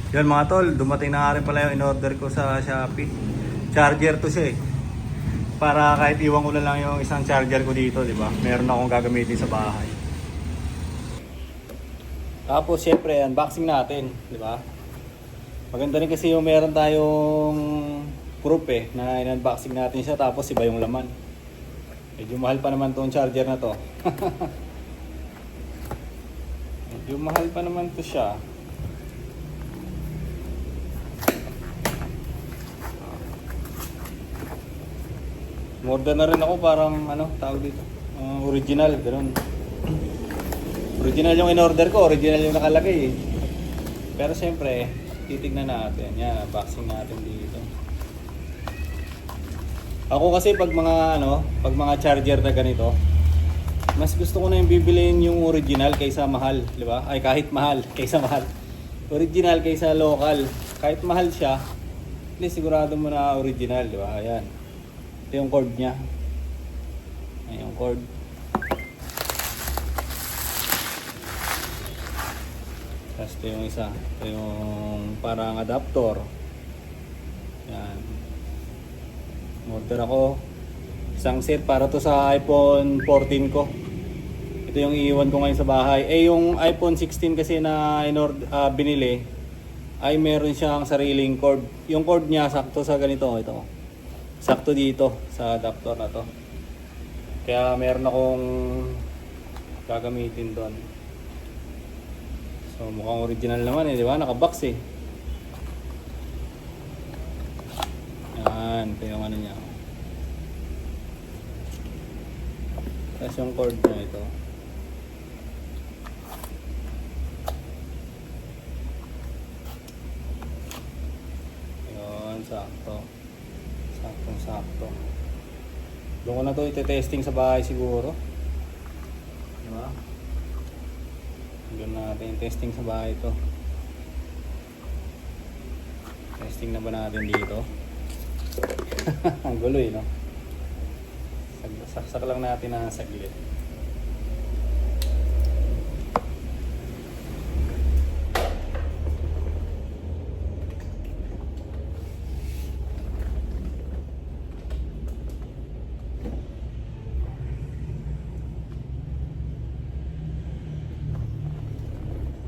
Yan mga tol, dumating na nga rin pala yung in-order ko sa Shopee. Charger to siya eh. Para kahit iwan ko na lang yung isang charger ko dito, di ba? Meron akong gagamitin sa bahay. Tapos syempre, unboxing natin, di ba? Maganda rin kasi yung meron tayong proof eh, na in-unboxing natin siya tapos iba yung laman. Medyo mahal pa naman tong charger na to. Medyo mahal pa naman to siya. Order na rin ako parang ano, tawag dito. Original, ganoon. Original yung in-order ko, original yung nakalagay eh. Pero siyempre, titignan natin. Yan, unboxing natin dito. Ako kasi pag mga charger na ganito, mas gusto ko na yung bibiliin yung original kaysa mahal, di ba? Ay kahit mahal kaysa mahal. Original kaysa local. Kahit mahal siya, hindi sigurado mo na original, di ba? Ayan. Ito yung cord niya. Ayan yung cord. Tapos ito yung isa. Ito yung parang adapter. Ayan. Order ako. Isang set para to sa iPhone 14 ko. Ito yung iiwan ko ngayon sa bahay. Yung iPhone 16 kasi na binili ay meron siyang sariling cord. Yung cord niya sakto sa ganito. Ito. Sakto dito sa adapter na to. Kaya meron akong gagamitin doon. So mukhang original naman eh, di ba? Naka-box eh. Yan, ito yung ano niya. Tapos yung cord niya ito. Yun, sakto. Saktong-sakto. Doon ko na ito iti-testing sa bahay siguro. Diba? Doon natin testing sa bahay ito. Testing na ba natin dito? Ang gulo eh, no? Saksak lang natin na saglit.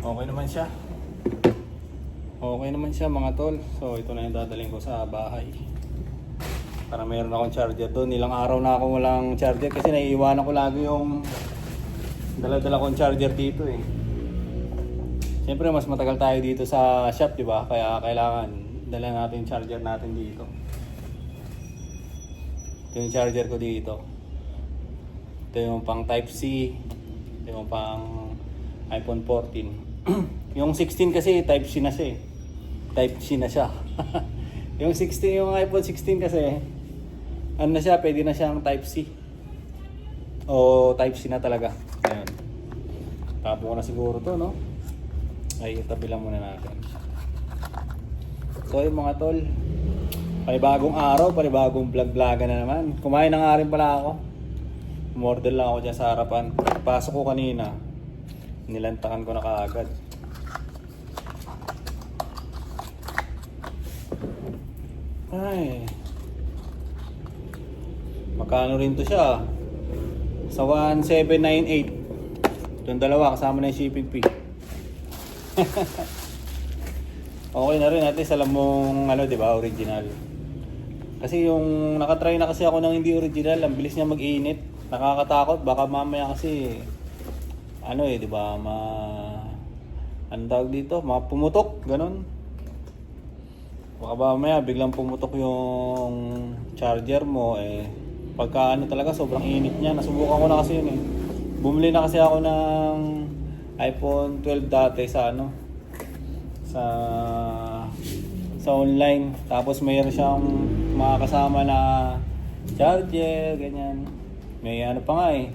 Okay naman siya. Okay naman siya mga tol. So ito na yung dadalhin ko sa bahay. Para meron akong charger doon. Ilang araw na ako walang charger kasi naiiwanan ko lagi yung dala-dala kong charger dito eh. Siyempre mas matagal tayo dito sa shop, di ba? Kaya kailangan dala natin yung charger natin dito. Ito yung charger ko dito. Ito yung pang Type-C. Ito yung pang iPhone 14. Yung 16 kasi Type-C na siya eh. Type-C na siya. Yung 16, yung iPhone 16 kasi ano na siya, pwede na siyang Type-C. O Type-C na talaga. Ayun. Tapo ko na siguro to, no? Ay, itabi lang muna natin. So yung mga tol, panibagong araw, panibagong vlog-vlogan na naman. Kumain na nga rin pala ako. Umorder lang ako dyan sa harapan. Pasok ko kanina, nilantakan ko na kaagad. Ay, magkano rin to siya? Sa 1798. Itong dalawa kasama na yung shipping fee. Okay na rin natin, alam mong ano, 'di ba, original. Kasi yung nakatry na kasi ako ng hindi original, ang bilis niya mag-init. Nakakatakot, baka mamaya kasi ano eh, 'di ba, ano tawag dito, pumutok, ganun. Baka mamaya biglang pumutok yung charger mo eh. Pagka ano talaga, sobrang init niya. Nasubukan ko na kasi yun eh. Bumili na kasi ako ng iPhone 12 dati sa sa online. Tapos mayroon siyang mga kasama na charger, ganyan. May ano pa nga eh.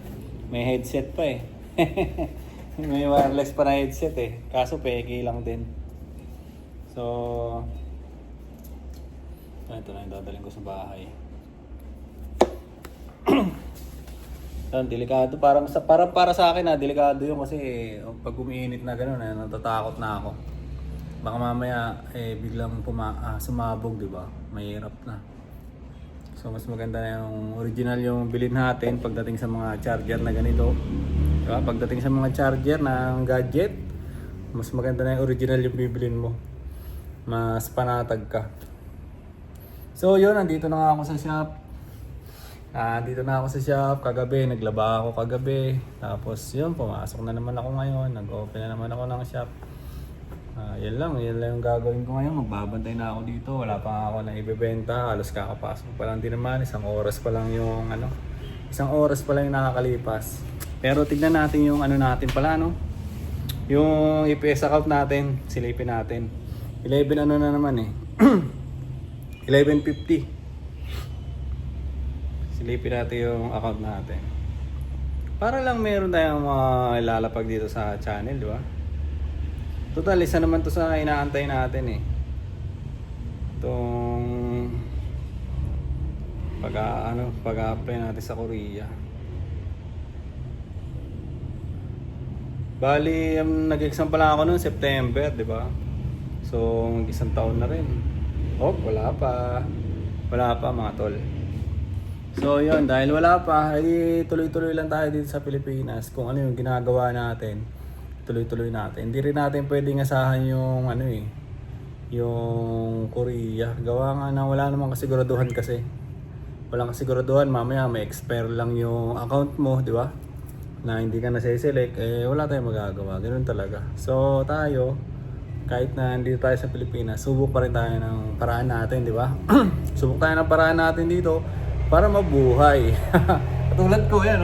May headset pa eh. May wireless pa na headset eh. Kaso peke lang din. So ito na yung dadalhin ko sa bahay. Delikado, para sa akin delikado yun kasi pag umiinit na gano'n, natatakot na ako. Baka mamaya biglang sumabog, di ba? Mahirap na. So mas maganda na yung original yung bilhin natin pagdating sa mga charger na ganito. Diba? Pagdating sa mga charger ng gadget, mas maganda na yung original yung bibilin mo. Mas panatag ka. So yun, nandito na nga ako sa shop. Dito na ako sa shop kagabi, naglaba ako kagabi. Tapos yun, pumasok na naman ako ngayon. Nag-open na naman ako ng shop. Yan lang yung gagawin ko ngayon. Magbabantay na ako dito. Wala pa nga ako na ibebenta. Halos kakapasok pa lang din naman. Isang oras pa lang yung nakakalipas. Pero tignan natin yung natin pala, no? Yung EPS account natin, silipin natin. 11 na naman eh. 1150. Silipin natin yung account natin. Para lang meron tayong ilalapag dito sa channel, di ba? Total, isa naman to sa inaantay natin eh. Itong pag-apply natin sa Korea. Bali, nag-exam pala ako noong September, di ba? So, isang taon na rin. Wala pa mga tol. So, yun, dahil wala pa, tuloy-tuloy lang tayo dito sa Pilipinas. Kung ano yung ginagawa natin, tuloy-tuloy natin. Hindi rin natin pwedeng asahan yung yung Korea. Gawa nga na wala namang kasiguraduhan kasi. Walang kasiguraduhan, mamaya may expire lang yung account mo, di ba? Na hindi ka nasa-select, wala tayong magagawa. Ganoon talaga. So tayo, kahit na hindi tayo sa Pilipinas, subok pa rin tayo ng paraan natin, di ba? Subok tayo ng paraan natin dito para mabuhay. Katulad ko, yan,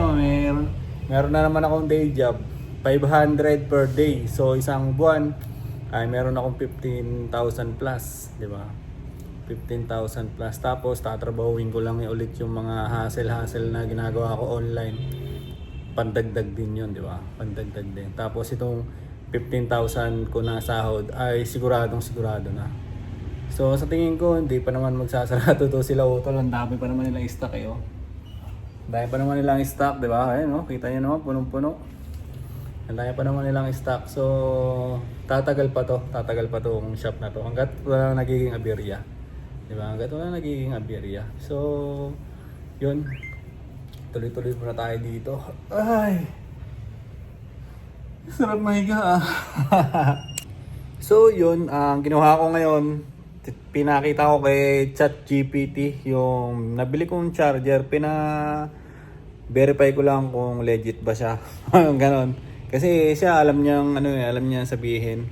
meron na naman akong day job. 500 per day. So isang buwan ay meron akong 15,000 plus, di ba? 15,000 plus. Tapos tatrabahuin ko lang ulit yung mga hassle na ginagawa ko online. Pandagdag din yun, di ba? Pandagdag din. Tapos itong 15,000 ko na sahod ay sigurado na. So sa tingin ko, hindi pa naman magsasarado to sila utol. Ang dami pa naman nilang stock eh, oh. Dami pa naman nilang stock, di ba? Ayun, oh, kita niyo naman, punong-puno. Ang dami pa naman nilang stock. So tatagal pa tong shop na to hangga't wala nagiging aberya. Di ba? Hangga't wala nagiging aberya. So yun. Tuloy-tuloy muna tayo dito. Ay! Sarap mahiga ah. So yun, ang ginawa ko ngayon, pinakita ko kay ChatGPT yung nabili kong charger. Verify ko lang kung legit ba siya. Ganon. Kasi siya alam niyang sabihin.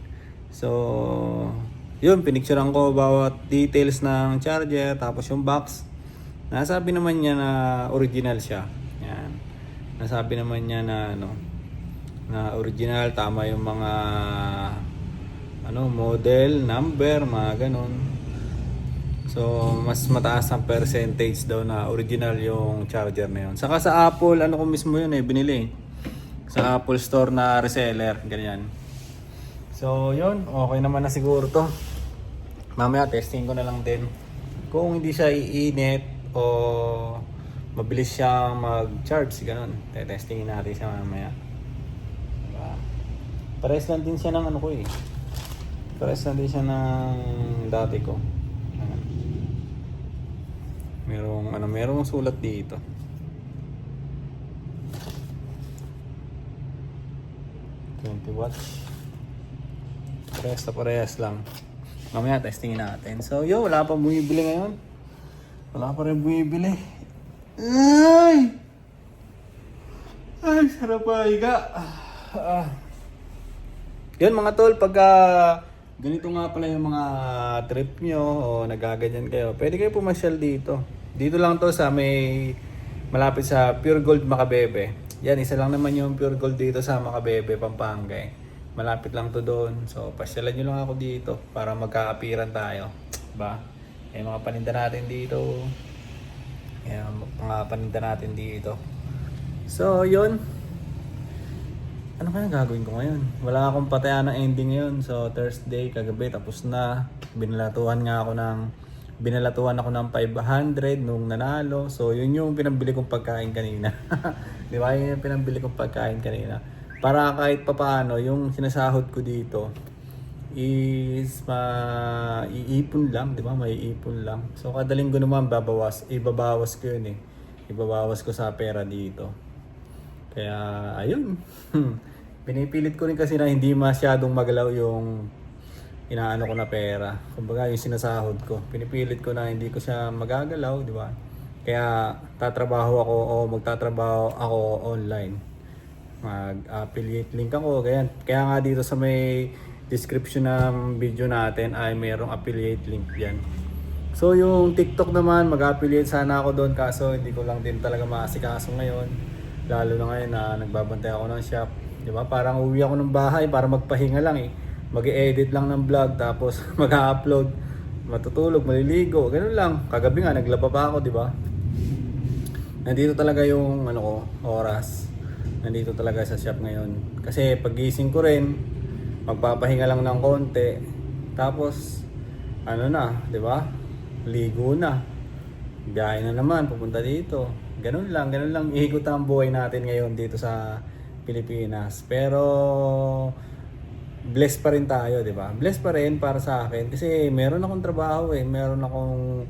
So yun, pinicturean ko bawat details ng charger, tapos yung box. Nasabi naman niya na original siya. Yan. Nasabi naman niya na na original, tama yung mga model, number, mga ganon. So mas mataas ang percentage daw na original yung charger na yun. Saka sa Apple, ko mismo yun binili. Sa Apple Store na reseller, ganyan. So yun, okay naman na siguro to. Mamaya testing ko na lang din. Kung hindi siya iinit o mabilis siyang mag-charge, ganun. Testingin natin siya mamaya. Diba? Pares lang din siya ng Pares lang din siya ng dati ko. Merong sulat dito. 20 watts. Parehas lang. Mamaya testingin natin. So wala pa bumibili ngayon. Wala pa rin bumibili. Ay, sarap higa. Yun mga tol, pagka ganito nga pala yung mga trip nyo o nagaganyan kayo, pwede kayo pumasyal dito. Dito lang to sa malapit sa Pure Gold Macabebe. Yan, isa lang naman yung Pure Gold dito sa Macabebe, Pampanga. Malapit lang to doon. So pasyalan nyo lang ako dito para magkakapiran tayo. Diba? Mga paninda natin dito. So yun. Ano kaya gagawin ko ngayon? Wala akong patayan ng ending ngayon. So Thursday, kagabi, tapos na. Binalatuhan ako ng 500 nung nanalo. So yun yung pinambili kong pagkain kanina. Di ba? Yun yung pinambili kong pagkain kanina. Para kahit papaano, yung sinasahod ko dito, is iipon lang, di ba? May ipon lang. So kada linggo naman ibabawas ko yun eh. Ibabawas ko sa pera dito. Kaya ayun. Pinipilit ko rin kasi na hindi masyadong magalaw yung inaano ko na pera. Kumbaga yung sinasahod ko. Pinipilit ko na hindi ko siya magagalaw, di ba? Kaya tatrabaho ako o magtatrabaho ako online. Mag-affiliate link ako, ganyan. Kaya nga dito sa may description ng video natin ay mayroong affiliate link diyan. So yung TikTok naman, mag-affiliate sana ako doon kaso hindi ko lang din talaga maasikaso ngayon. Lalo na ngayon na nagbabantay ako ng shop. Di ba? Parang uwi ako ng bahay para magpahinga lang eh. Mag-edit lang ng vlog tapos mag-upload, matutulog, maliligo, ganun lang. Kagabi nga naglaba pa ako, di ba? Nandito talaga yung ano ko, oras. Nandito talaga sa shop ngayon. Kasi pagising ko rin, magpapahinga lang ng konti. Tapos ano na, 'di ba? Ligo na. Biyahe na naman pupunta dito. Ganun lang iikot ang buhay natin ngayon dito sa Pilipinas. Pero blessed pa rin tayo, 'di ba? Blessed pa rin para sa akin kasi meron akong trabaho eh, meron akong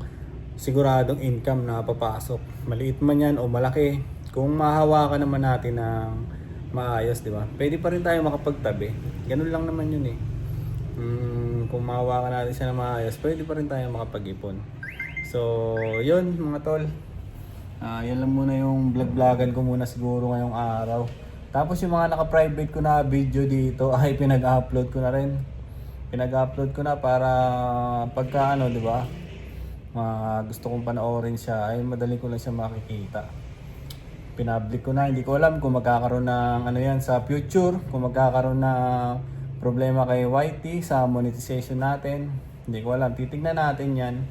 siguradong income na papasok. Maliit man 'yan o malaki. Kung mahawakan naman natin ng maayos, di ba? Pwede pa rin tayo makapagtabi. Ganun lang naman yun eh. Kung mahawakan natin siya ng maayos, pwede pa rin tayo makapag-ipon. So, yun mga tol. Yan lang muna yung vlog-vlogan ko muna siguro ngayong araw. Tapos yung mga naka-private ko na video dito ay pinag-upload ko na rin. Pinag-upload ko na para pagka ano, di ba? Gusto kong panoorin siya ay madali ko lang siya makikita. Pinablik ko na, hindi ko alam kung magkakaroon ng ano yan sa future, kung magkakaroon ng problema kay YT sa monetization natin. Hindi ko alam, titignan natin yan.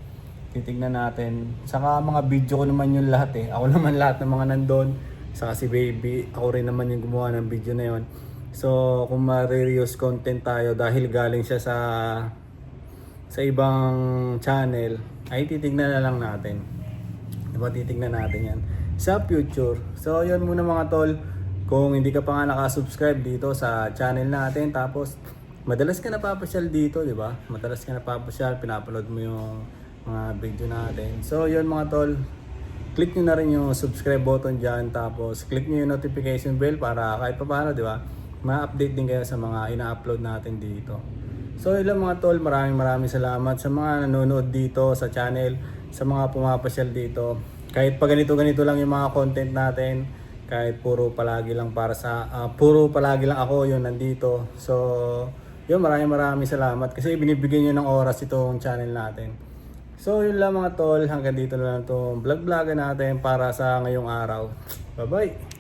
Titignan natin. Saka mga video ko naman yung lahat eh. Ako naman lahat ng mga nandun. Saka si Baby, ako rin naman yung gumawa ng video na yun. So kung ma-reuse content tayo dahil galing siya sa ibang channel, ay titignan na lang natin. Diba, titignan natin yan sa future. So yun muna mga tol. Kung hindi ka pa nga nakasubscribe dito sa channel natin, tapos madalas ka napapasyal dito, di ba? Madalas ka napapasyal, pinapanood mo yung mga video natin. So yun mga tol, click nyo na rin yung subscribe button dyan, tapos click nyo yung notification bell para kahit pa paano, di ba, ma-update din kayo sa mga ina-upload natin dito. So yun lang mga tol, maraming salamat sa mga nanonood dito sa channel, sa mga pumapasyal dito. Kahit pa ganito lang yung mga content natin, kahit puro palagi lang ako yung nandito. So yun, maraming salamat kasi binibigyan nyo ng oras itong channel natin. So yun lang mga tol, hanggang dito na lang itong vlog-vlogan natin para sa ngayong araw. Bye bye!